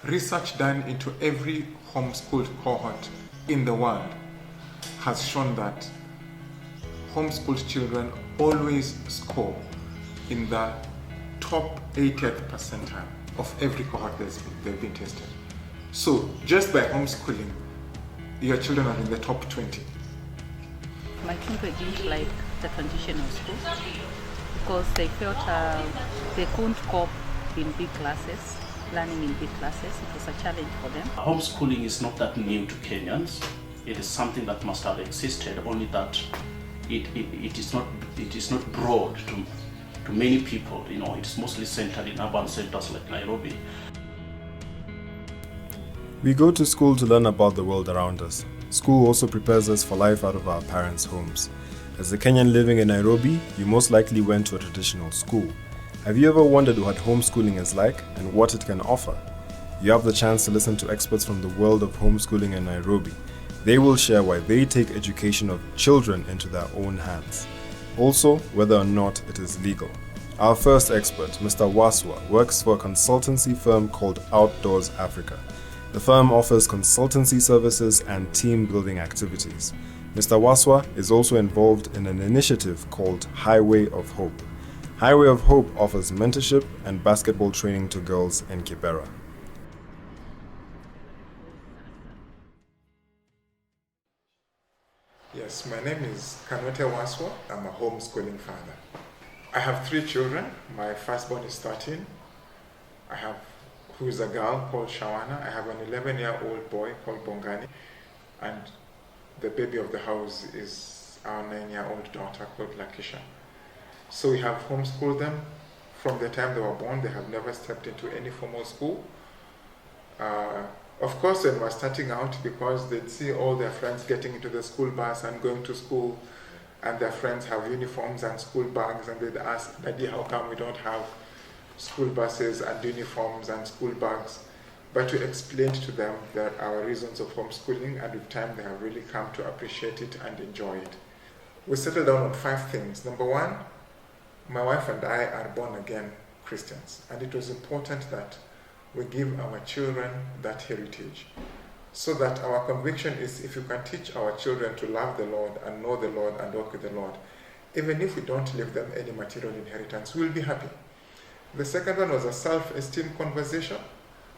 Research done into every homeschooled cohort in the world has shown that homeschooled children always score in the top 80th percentile of every cohort they've been tested. So just by homeschooling, your children are in the top 20. My children didn't like the traditional school because they felt they couldn't cope in big classes, learning in big classes. It was a challenge for them. Homeschooling is not that new to Kenyans. It is something that must have existed, only that it is not broad to many people. It's mostly centered in urban centers like Nairobi. We go to school to learn about the world around us. School also prepares us for life out of our parents' homes. As a Kenyan living in Nairobi, you most likely went to a traditional school. Have you ever wondered what homeschooling is like and what it can offer? You have the chance to listen to experts from the world of homeschooling in Nairobi. They will share why they take education of children into their own hands. Also, whether or not it is legal. Our first expert, Mr. Waswa, works for a consultancy firm called Outdoors Africa. The firm offers consultancy services and team building activities. Mr. Waswa is also involved in an initiative called Highway of Hope. Highway of Hope offers mentorship and basketball training to girls in Kibera. Yes, my name is Kanwete Waswa. I'm a homeschooling father. I have 3 children. My firstborn is 13. Who is a girl called Shawana. I have an 11-year-old boy called Bongani. And the baby of the house is our 9-year-old daughter called Lakisha. So we have homeschooled them from the time they were born. They have never stepped into any formal school. Of course, when we were starting out, because they'd see all their friends getting into the school bus and going to school, and their friends have uniforms and school bags, and they'd ask, Daddy, how come we don't have school buses and uniforms and school bags? But we explained to them that our reasons of homeschooling, and with time they have really come to appreciate it and enjoy it. We settled down on 5 things. Number 1, my wife and I are born again Christians, and it was important that we give our children that heritage, so that our conviction is, if you can teach our children to love the Lord and know the Lord and walk with the Lord, even if we don't leave them any material inheritance, we'll be happy. The second one was a self-esteem conversation,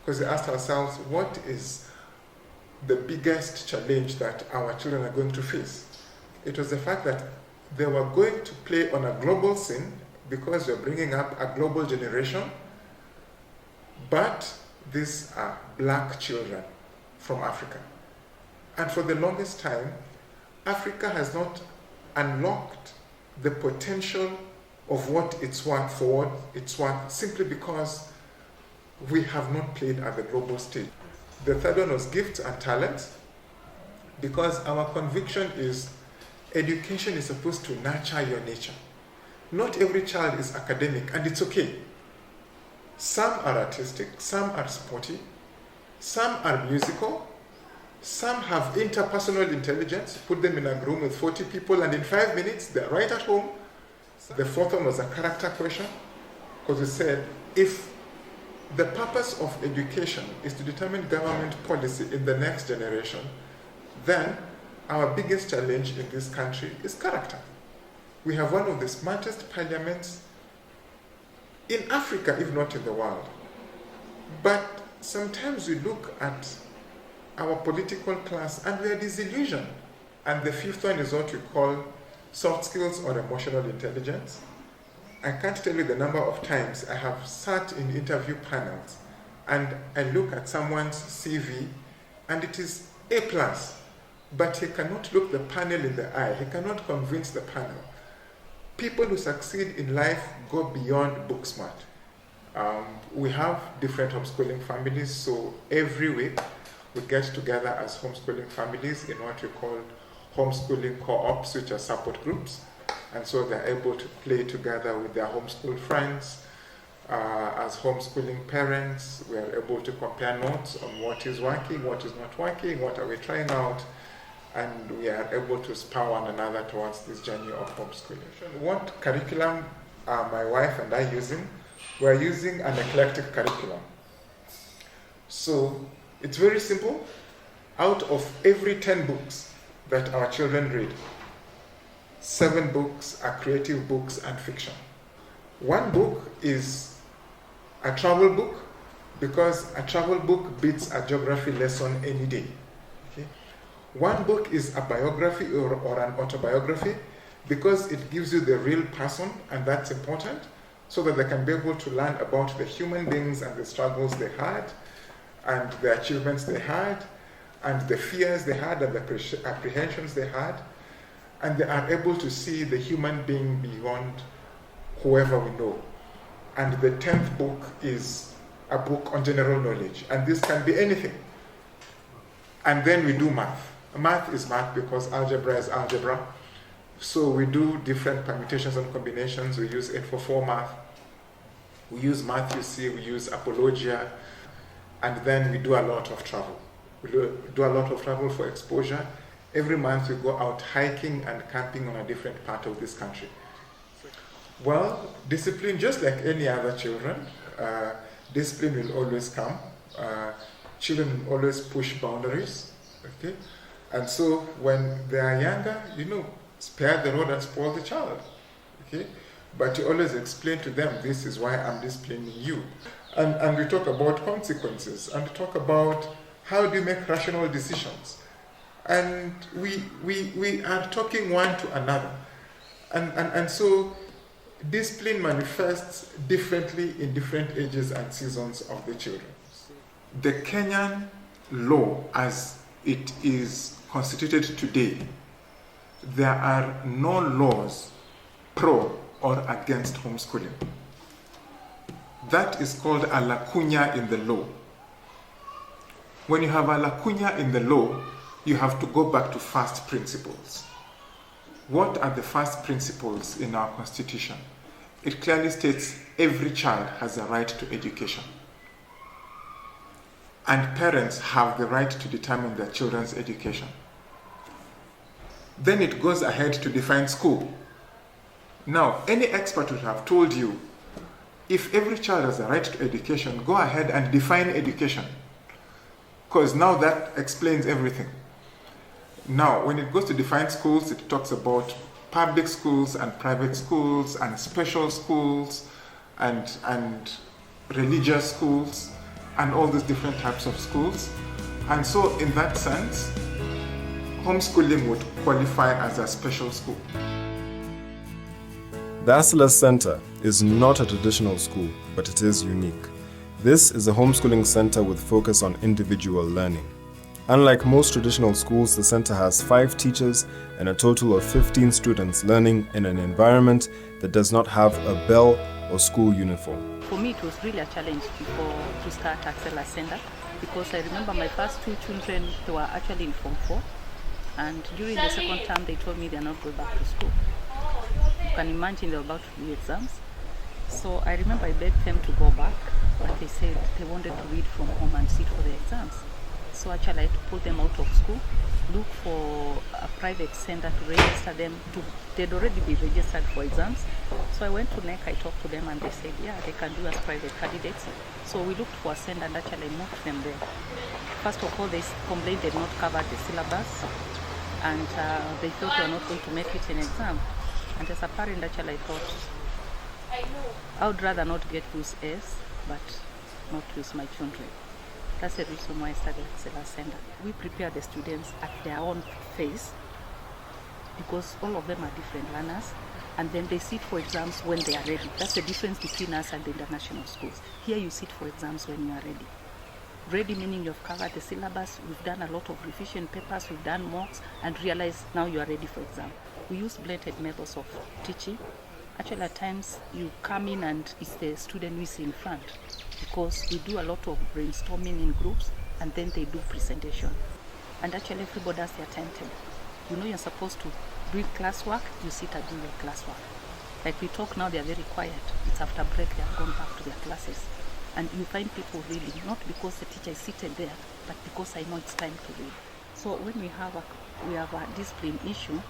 because we asked ourselves, what is the biggest challenge that our children are going to face? It was the fact that they were going to play on a global scene, because we're bringing up a global generation, but these are black children from Africa. And for the longest time, Africa has not unlocked the potential of what it's worth for what it's worth, simply because we have not played at the global stage. The third one was gifts and talents, because our conviction is education is supposed to nurture your nature. Not every child is academic, and it's okay. Some are artistic, some are sporty, some are musical, some have interpersonal intelligence. Put them in a room with 40 people, and in 5 minutes they're right at home. The fourth one was a character question, because we said, if the purpose of education is to determine government policy in the next generation, then our biggest challenge in this country is character. We have one of the smartest parliaments in Africa, if not in the world. But sometimes we look at our political class and we are disillusioned. And the fifth one is what we call soft skills or emotional intelligence. I can't tell you the number of times I have sat in interview panels and I look at someone's CV and it is A+, but he cannot look the panel in the eye. He cannot convince the panel. People who succeed in life go beyond book smart. We have different homeschooling families, so every week we get together as homeschooling families in what we call homeschooling co-ops, which are support groups. And so they're able to play together with their homeschool friends. As homeschooling parents, we are able to compare notes on what is working, what is not working, what are we trying out, and we are able to spur one another towards this journey of homeschooling. What curriculum are my wife and I using? We're using an eclectic curriculum. So So it's very simple. Out of every 10 books that our children read, 7 books are creative books and fiction. 1 book is a travel book, because a travel book beats a geography lesson any day. Okay? 1 book is a biography or an autobiography, because it gives you the real person, and that's important, so that they can be able to learn about the human beings and the struggles they had, and the achievements they had, and the fears they had, and the apprehensions they had, and they are able to see the human being beyond whoever we know. And the 10th book is a book on general knowledge, and this can be anything. And then we do math. Math is math because algebra is algebra. So we do different permutations and combinations. We use 844 math. We use math, you see, we use apologia, and then we do a lot of travel. We do a lot of travel for exposure. Every month we go out hiking and camping on a different part of this country. Well, discipline, just like any other children, discipline will always come. Children will always push boundaries, okay? And so when they are younger, spare the rod and spoil the child, okay? But you always explain to them, this is why I'm disciplining you. And we talk about consequences, and we talk about how do you make rational decisions. And we are talking one to another. And so discipline manifests differently in different ages and seasons of the children. The Kenyan law as it is constituted today, there are no laws pro or against homeschooling. That is called a lacuna in the law. When you have a lacuna in the law, you have to go back to first principles. What are the first principles in our constitution? It clearly states every child has a right to education. And parents have the right to determine their children's education. Then it goes ahead to define school. Now, any expert would have told you, if every child has a right to education, go ahead and define education. Because now that explains everything. Now, when it goes to define schools, it talks about public schools and private schools and special schools and religious schools and all these different types of schools. And so in that sense, homeschooling would qualify as a special school. The Asilas Center is not a traditional school, but it is unique. This is a homeschooling center with focus on individual learning. Unlike most traditional schools, the center has 5 teachers and a total of 15 students learning in an environment that does not have a bell or school uniform. For me, it was really a challenge to start Asilas Center, because I remember my first 2 children, they were actually in Form 4, and during the second term, they told me they're not going back to school. You can imagine they were about to do exams. So I remember I begged them to go back, but they said they wanted to read from home and sit for the exams. So actually I had to pull them out of school, look for a private center to register them. They'd already been registered for exams. So I went to NEC, I talked to them, and they said, yeah, they can do as private candidates. So we looked for a center and actually moved them there. First of all, they complained they did not cover the syllabus, and they thought they were not going to make it in exam. And as a parent, actually I thought, I would rather not get those A's, but not lose my children. That's the reason why I started Asilas Center. We prepare the students at their own pace, because all of them are different learners, and then they sit for exams when they are ready. That's the difference between us and the international schools. Here you sit for exams when you are ready. Ready meaning you've covered the syllabus, we've done a lot of revision papers, we've done mocks, and realize now you are ready for exam. We use blended methods of teaching. Actually, at times you come in and it's the student who is in front, because we do a lot of brainstorming in groups, and then they do presentation. And actually everybody has their timetable. You're supposed to do classwork, you sit and do your classwork. Like we talk now, they are very quiet. It's after break, they have gone back to their classes. And you find people reading, not because the teacher is seated there, but because I know it's time to read. So when we have a discipline issue,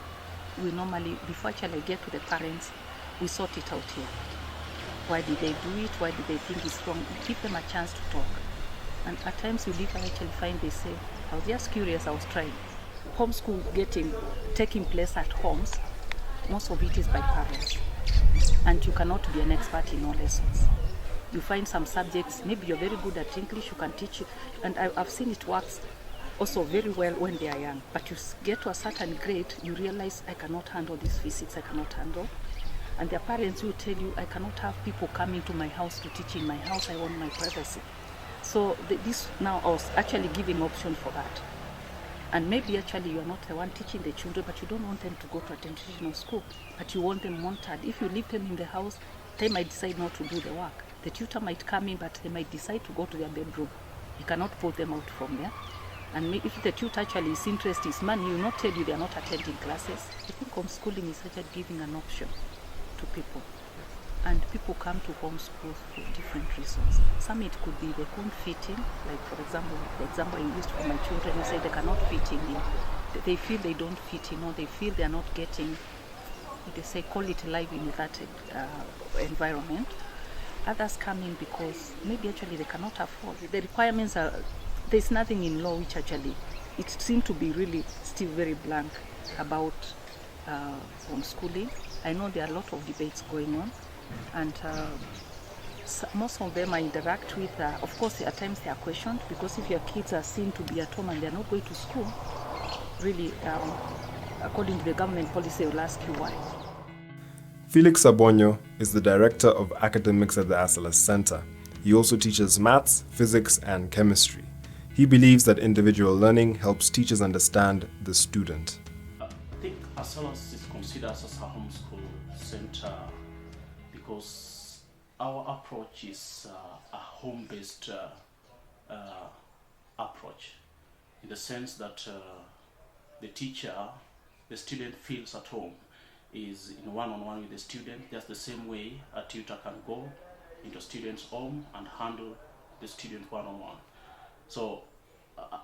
we normally, before actually get to the parents, we sort it out here. Why did they do it? Why did they think it's wrong? We give them a chance to talk. And at times you later actually find they say, I was just curious, I was trying. Homeschool taking place at homes, most of it is by parents. And you cannot be an expert in all lessons. You find some subjects, maybe you're very good at English, you can teach it. And I've seen it works also very well when they are young. But you get to a certain grade, you realize, I cannot handle this physics, I cannot handle. And their parents will tell you, I cannot have people coming to my house to teach in my house, I want my privacy. So this now I was actually giving option for that. And maybe actually you are not the one teaching the children, but you don't want them to go to a traditional school, but you want them monitored. If you leave them in the house, they might decide not to do the work. The tutor might come in, but they might decide to go to their bedroom. You cannot pull them out from there. And if the tutor actually is interested in money, he will not tell you they are not attending classes. I think homeschooling is actually giving an option to people. And people come to homeschool for different reasons. Some it could be they couldn't fit in, like for example, the example I used for my children, who say they cannot fit in. They feel they don't fit in, or they feel they are not getting, they say, quality life in that environment. Others come in because maybe actually they cannot afford. The requirements are, there's nothing in law which actually, it seems to be really still very blank about homeschooling. I know there are a lot of debates going on. And most of them I interact with, of course at times they are questioned, because if your kids are seen to be at home and they are not going to school, really according to the government policy they will ask you why. Felix Abonyo is the Director of Academics at the Asalas Center. He also teaches maths, physics and chemistry. He believes that individual learning helps teachers understand the student. I think Asalas is considered as a homeschool center because our approach is a home-based approach, in the sense that the student feels at home, is in one-on-one with the student, just the same way a tutor can go into a student's home and handle the student one-on-one. So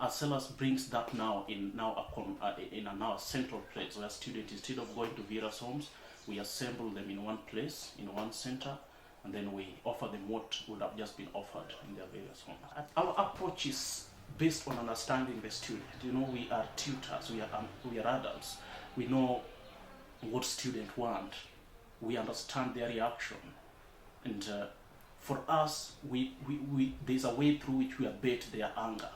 Asalas brings that now in a central place, where students, instead of going to various homes, we assemble them in one place, in one center, and then we offer them what would have just been offered in their various homes. Our approach is based on understanding the student. You know, we are tutors, we are adults. We know what students want. We understand their reaction. And for us, there's a way through which we abate their anger.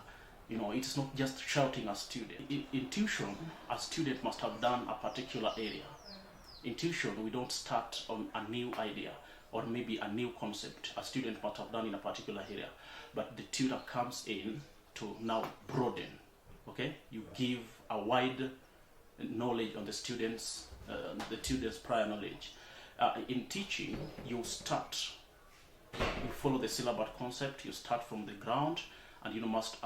You know, it's not just shouting at students. In tuition, a student must have done a particular area. In tuition, we don't start on a new idea or maybe a new concept a student must have done in a particular area, but the tutor comes in to now broaden. Okay, you give a wide knowledge on the students' prior knowledge. In teaching, you follow the syllabus concept. You start from the ground, and you must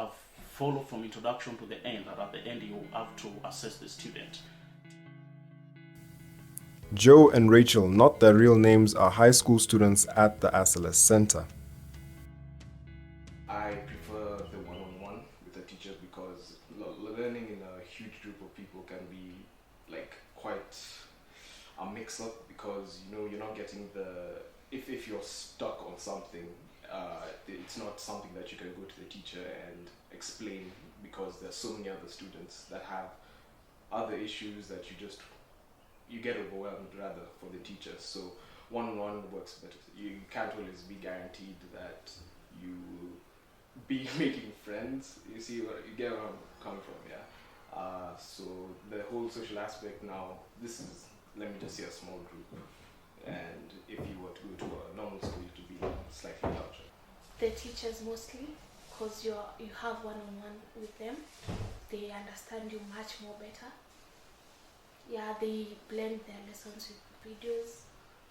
follow from introduction to the end. And at the end, you have to assess the student. Joe and Rachel, not their real names, are high school students at the Asalas Center. I prefer the one-on-one with the teacher because learning in a huge group of people can be like quite a mix-up, because you know you're not getting if you're stuck on something, it's not something that you can go to the teacher and explain, because there's so many other students that have other issues that you get overwhelmed rather for the teacher. So one-on-one works better. You can't always be guaranteed that you will be making friends. You see, you get where I'm coming from, yeah. So the whole social aspect now, this is, let me just say, a small group. And if you were to go to a normal school, it would be slightly larger. The teachers mostly, because you have one-on-one with them, they understand you much more better. Yeah, they blend their lessons with videos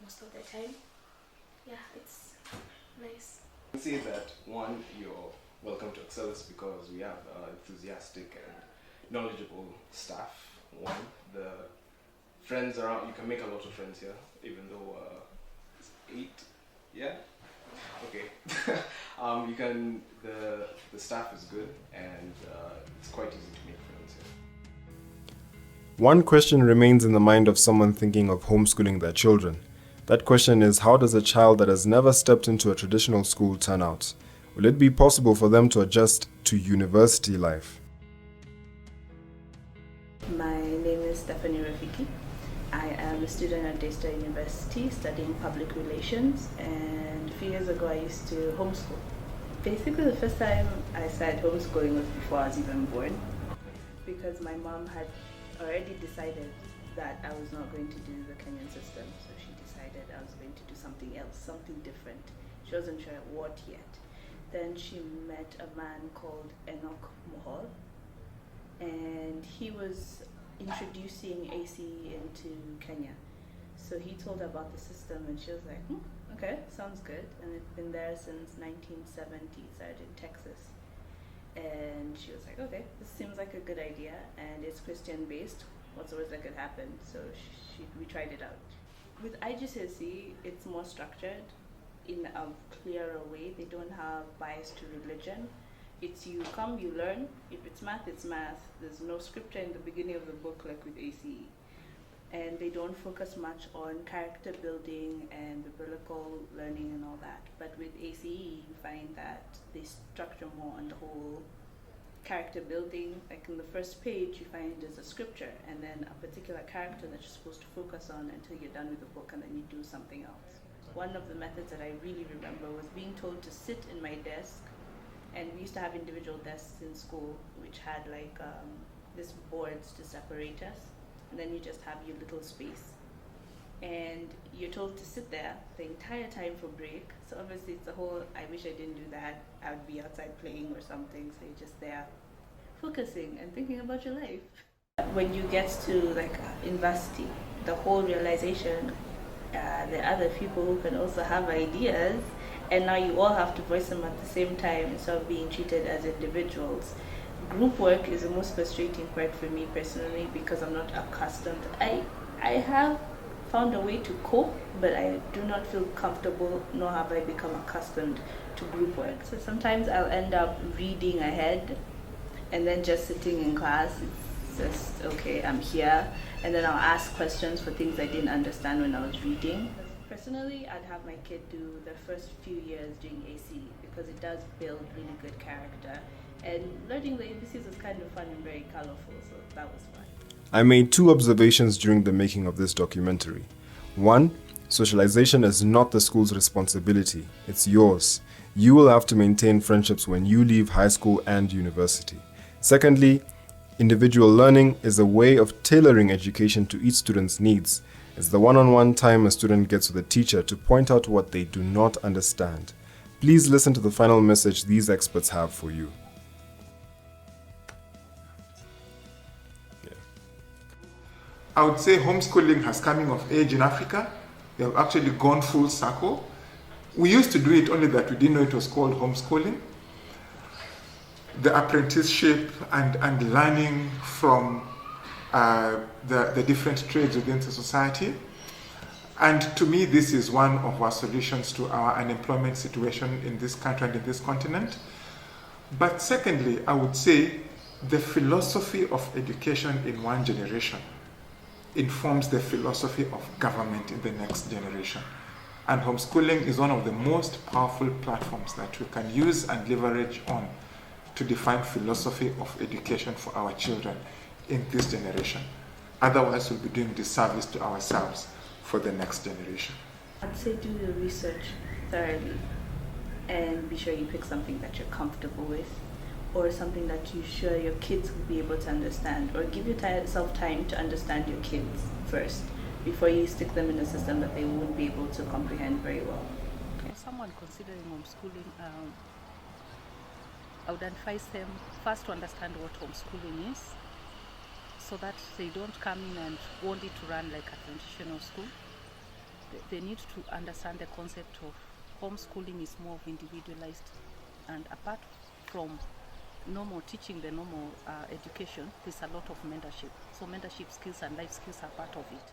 most of the time. Yeah, it's nice. I can say that one, you're welcome to Asalas because we have enthusiastic and knowledgeable staff. One, the friends around, you can make a lot of friends here, even though it's 8, yeah? Okay. You can, the staff is good, and it's quite easy to make friends here. One question remains in the mind of someone thinking of homeschooling their children. That question is, how does a child that has never stepped into a traditional school turn out? Will it be possible for them to adjust to university life? My name is Stephanie Rafiki. I am a student at Daystar University studying public relations, and a few years ago I used to homeschool. Basically, the first time I started homeschooling was before I was even born, because my mom had already decided that I was not going to do the Kenyan system, so she decided I was going to do something else, something different. She wasn't sure what yet. Then she met a man called Enoch Mohol, and he was introducing ACE into Kenya. So he told her about the system, and she was like, okay, sounds good. And it's been there since 1970, started in Texas. And she was like, okay, this seems like a good idea, and it's Christian based. What's the worst that could happen? So we tried it out. With IGCSE, it's more structured in a clearer way. They don't have bias to religion. It's you come, you learn. If it's math, it's math. There's no scripture in the beginning of the book like with ACE. And they don't focus much on character building and biblical learning and all that. But with ACE, you find that they structure more on the whole character building. Like in the first page, you find there's a scripture and then a particular character that you're supposed to focus on until you're done with the book, and then you do something else. One of the methods that I really remember was being told to sit in my desk. And we used to have individual desks in school, which had like this boards to separate us. And then you just have your little space. And you're told to sit there the entire time for break. So obviously it's the whole, I wish I didn't do that. I would be outside playing or something. So you're just there focusing and thinking about your life. When you get to like university, the whole realization, there are other people who can also have ideas, and now you all have to voice them at the same time instead of being treated as individuals. Group work is the most frustrating part for me personally, because I'm not accustomed. I have found a way to cope, but I do not feel comfortable, nor have I become accustomed to group work. So sometimes I'll end up reading ahead and then just sitting in class. It's just, okay, I'm here. And then I'll ask questions for things I didn't understand when I was reading. Personally, I'd have my kid do the first few years doing ACE, because it does build really good character. And learning the ABCs was kind of fun and very colorful, so that was fun. I made two observations during the making of this documentary. One, socialization is not the school's responsibility, it's yours. You will have to maintain friendships when you leave high school and university. Secondly, individual learning is a way of tailoring education to each student's needs. It's the one-on-one time a student gets with a teacher to point out what they do not understand. Please listen to the final message these experts have for you. I would say homeschooling has coming of age in Africa. They have actually gone full circle. We used to do it, only that we didn't know it was called homeschooling. The apprenticeship and learning from the different trades within the society. And to me, this is one of our solutions to our unemployment situation in this country and in this continent. But secondly, I would say the philosophy of education in one generation informs the philosophy of government in the next generation. And homeschooling is one of the most powerful platforms that we can use and leverage on to define philosophy of education for our children in this generation. Otherwise, we'll be doing disservice to ourselves for the next generation. I'd say do your research thoroughly and be sure you pick something that you're comfortable with, or something that you're sure your kids will be able to understand, or give yourself time to understand your kids first before you stick them in a system that they won't be able to comprehend very well. For someone considering homeschooling, I would advise them first to understand what homeschooling is, so that they don't come in and want it to run like a traditional school. They need to understand the concept of homeschooling is more of individualized, and apart from normal teaching, the normal education, there's a lot of mentorship. So mentorship skills and life skills are part of it.